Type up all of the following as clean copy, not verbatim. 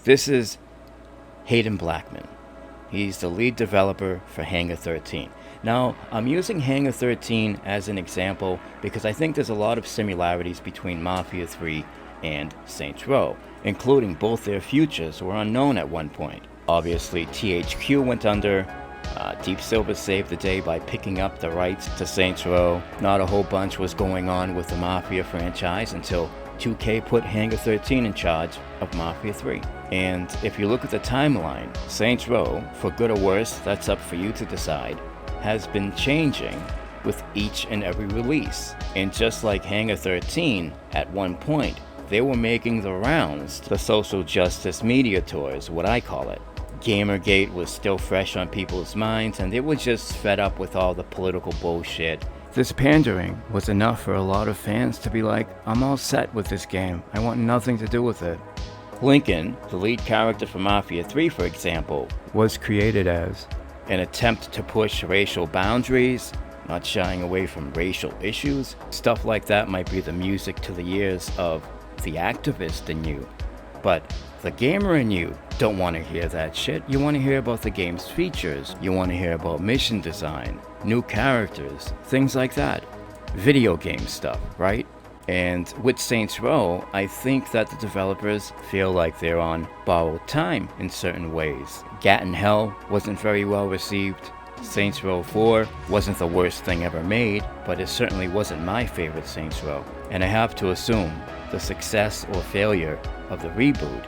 This is Hayden Blackman. He's the lead developer for Hangar 13. Now, I'm using Hangar 13 as an example because I think there's a lot of similarities between Mafia 3 and Saints Row, including both their futures were unknown at one point. Obviously, THQ went under. Deep Silver saved the day by picking up the rights to Saints Row. Not a whole bunch was going on with the Mafia franchise until 2K put Hangar 13 in charge of Mafia 3. And if you look at the timeline, Saints Row, for good or worse, that's up for you to decide, has been changing with each and every release. And just like Hangar 13, at one point, they were making the rounds, the social justice media tours, what I call it. Gamergate was still fresh on people's minds, and they were just fed up with all the political bullshit. This pandering was enough for a lot of fans to be like, I'm all set with this game, I want nothing to do with it. Lincoln, the lead character for Mafia 3 for example, was created as an attempt to push racial boundaries, not shying away from racial issues. Stuff like that might be the music to the ears of the activist in you, but the gamer in you don't want to hear that shit. You want to hear about the game's features. You want to hear about mission design, new characters, things like that. Video game stuff, right? And with Saints Row, I think that the developers feel like they're on borrowed time in certain ways. Gat in Hell wasn't very well received. Saints Row 4 wasn't the worst thing ever made, but it certainly wasn't my favorite Saints Row. And I have to assume the success or failure of the reboot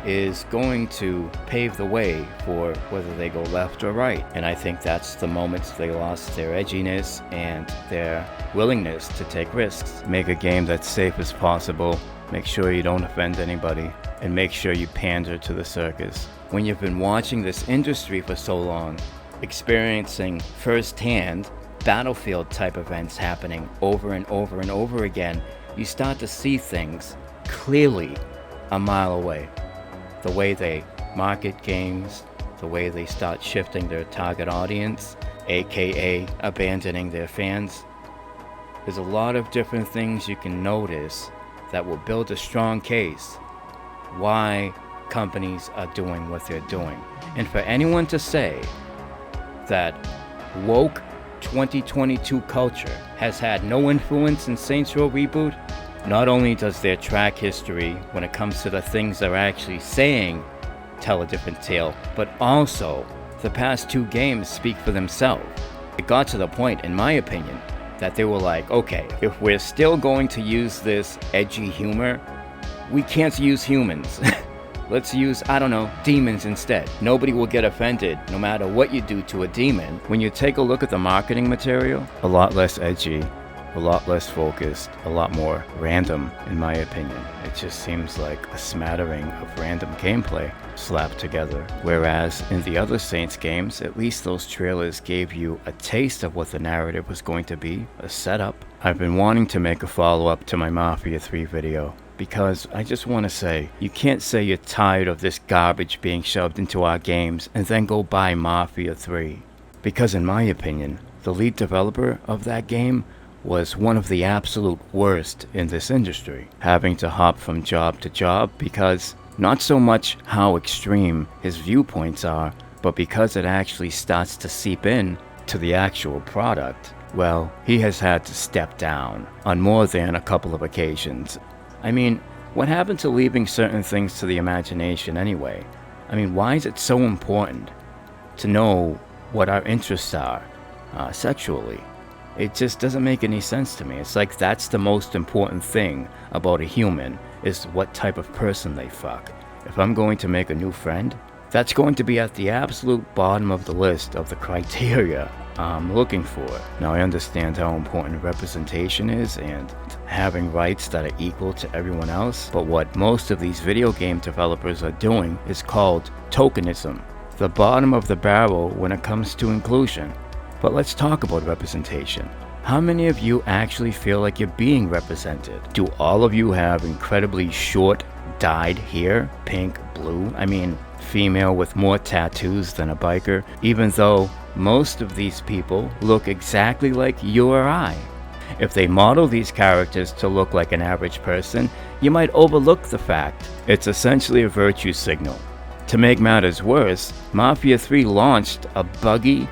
is going to pave the way for whether they go left or right. And I think that's the moment they lost their edginess and their willingness to take risks. Make a game that's safe as possible, make sure you don't offend anybody, and make sure you pander to the circus. When you've been watching this industry for so long, experiencing firsthand battlefield type events happening over and over and over again, you start to see things clearly a mile away. The way they market games, the way they start shifting their target audience, aka abandoning their fans. There's a lot of different things you can notice that will build a strong case why companies are doing what they're doing. And for anyone to say that woke 2022 culture has had no influence in Saints Row Reboot, not only does their track history, when it comes to the things they're actually saying, tell a different tale, but also the past two games speak for themselves. It got to the point, in my opinion, that they were like, okay, if we're still going to use this edgy humor, we can't use humans. Let's use, I don't know, demons instead. Nobody will get offended no matter what you do to a demon. When you take a look at the marketing material, a lot less edgy, a lot less focused, a lot more random, in my opinion. It just seems like a smattering of random gameplay slapped together. Whereas in the other Saints games, at least those trailers gave you a taste of what the narrative was going to be, a setup. I've been wanting to make a follow-up to my Mafia 3 video, because I just want to say, you can't say you're tired of this garbage being shoved into our games and then go buy Mafia 3. Because in my opinion, the lead developer of that game was one of the absolute worst in this industry, having to hop from job to job because not so much how extreme his viewpoints are, but because it actually starts to seep in to the actual product. Well, he has had to step down on more than a couple of occasions. I mean, what happened to leaving certain things to the imagination anyway? I mean, why is it so important to know what our interests are sexually? It just doesn't make any sense to me. It's like that's the most important thing about a human, is what type of person they fuck. If I'm going to make a new friend, that's going to be at the absolute bottom of the list of the criteria I'm looking for. Now, I understand how important representation is and having rights that are equal to everyone else, but what most of these video game developers are doing is called tokenism, the bottom of the barrel when it comes to inclusion. But let's talk about representation. How many of you actually feel like you're being represented? Do all of you have incredibly short, dyed hair, pink, blue? I mean, female with more tattoos than a biker, even though most of these people look exactly like you or I. If they model these characters to look like an average person, you might overlook the fact it's essentially a virtue signal. To make matters worse, Mafia 3 launched a buggy,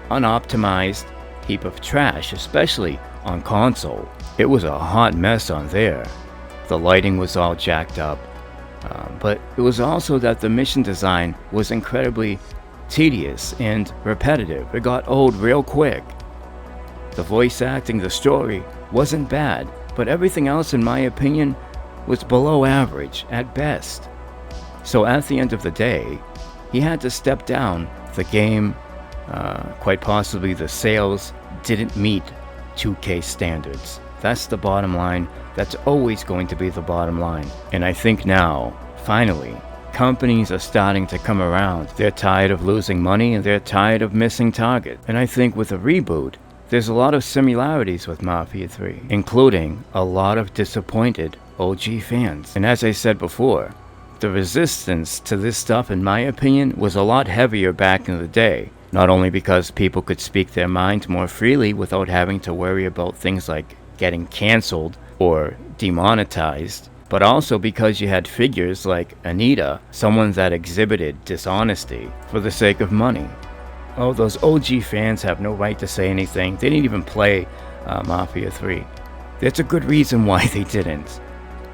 unoptimized heap of trash, especially on console. It was a hot mess on there. The lighting was all jacked up, but it was also that the mission design was incredibly tedious and repetitive. It got old real quick. The voice acting, the story wasn't bad, but everything else, in my opinion, was below average at best. So at the end of the day, he had to step down. The game, quite possibly the sales, didn't meet 2K standards. That's the bottom line. That's always going to be the bottom line. And I think now, finally, companies are starting to come around. They're tired of losing money and they're tired of missing target. And I think with a reboot, there's a lot of similarities with Mafia 3, including a lot of disappointed OG fans. And as I said before, the resistance to this stuff, in my opinion, was a lot heavier back in the day. Not only because people could speak their minds more freely without having to worry about things like getting canceled or demonetized, but also because you had figures like Anita, someone that exhibited dishonesty for the sake of money. Oh, those OG fans have no right to say anything. They didn't even play Mafia 3. There's a good reason why they didn't,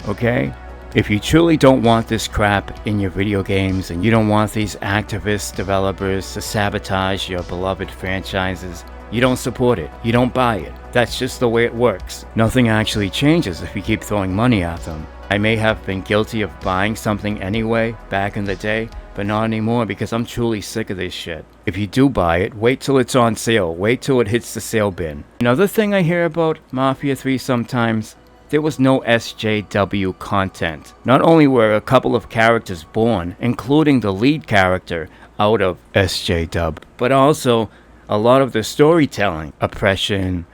okay? If you truly don't want this crap in your video games and you don't want these activist developers to sabotage your beloved franchises, you don't support it. You don't buy it. That's just the way it works. Nothing actually changes if you keep throwing money at them. I may have been guilty of buying something anyway back in the day, but not anymore because I'm truly sick of this shit. If you do buy it, wait till it's on sale. Wait till it hits the sale bin. Another thing I hear about Mafia 3 sometimes, there was no SJW content. Not only were a couple of characters born, including the lead character, out of SJW, but also a lot of the storytelling, oppression,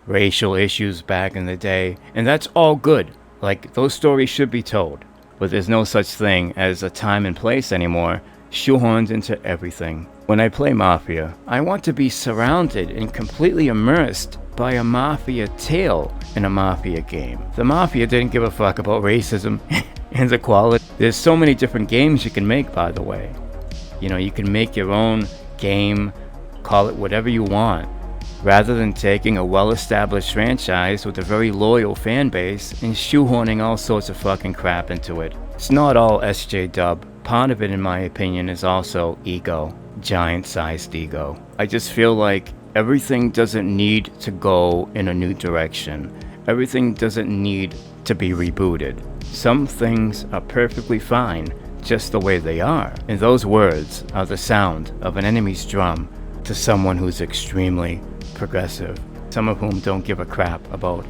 racial issues back in the day, and that's all good. Like, those stories should be told, but there's no such thing as a time and place anymore, shoehorned into everything. When I play Mafia, I want to be surrounded and completely immersed by a Mafia tale in a Mafia game. The Mafia didn't give a fuck about racism and equality. There's so many different games you can make, by the way. You know, you can make your own game, call it whatever you want, rather than taking a well-established franchise with a very loyal fan base and shoehorning all sorts of fucking crap into it. It's not all SJW. Part of it, in my opinion, is also ego. Giant-sized ego. I just feel like everything doesn't need to go in a new direction. Everything doesn't need to be rebooted. Some things are perfectly fine just the way they are. And those words are the sound of an enemy's drum to someone who's extremely progressive, some of whom don't give a crap about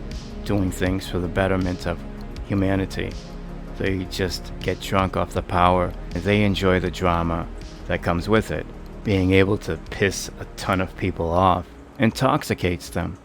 doing things for the betterment of humanity. They just get drunk off the power, and they enjoy the drama that comes with it. Being able to piss a ton of people off intoxicates them.